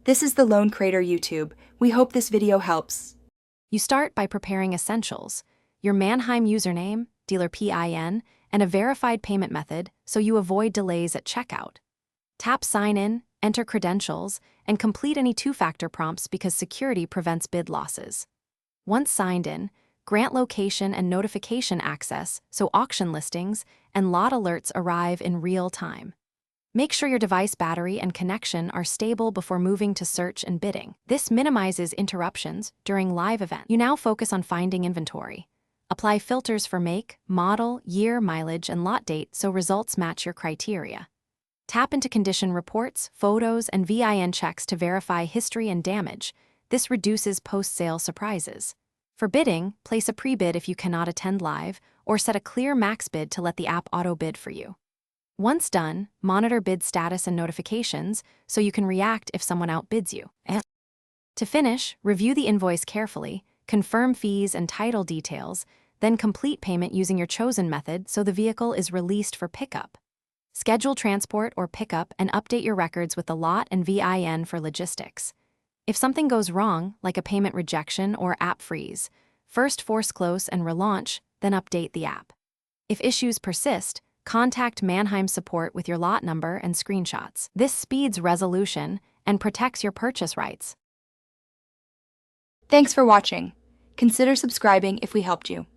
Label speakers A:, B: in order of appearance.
A: This is the Loan Creator YouTube. We hope this video helps.
B: You start by preparing essentials: your Manheim username, dealer PIN, and a verified payment method so you avoid delays at checkout. Tap Sign In, enter credentials, and complete any two-factor prompts because security prevents bid losses. Once signed in, grant location and notification access so auction listings and lot alerts arrive in real time. Make sure your device battery and connection are stable before moving to search and bidding. This minimizes interruptions during live events. You now focus on finding inventory. Apply filters for make, model, year, mileage, and lot date so results match your criteria. Tap into condition reports, photos, and VIN checks to verify history and damage. This reduces post-sale surprises. For bidding, place a pre-bid if you cannot attend live, or set a clear max bid to let the app auto-bid for you. Once done, monitor bid status and notifications so you can react if someone outbids you. To finish, review the invoice carefully, confirm fees and title details, then complete payment using your chosen method so the vehicle is released for pickup. Schedule transport or pickup and update your records with the lot and VIN for logistics. If something goes wrong, like a payment rejection or app freeze, first force close and relaunch, then update the app. If issues persist, contact Manheim support with your lot number and screenshots. This speeds resolution and protects your purchase rights.
A: Thanks for watching. Consider subscribing if we helped you.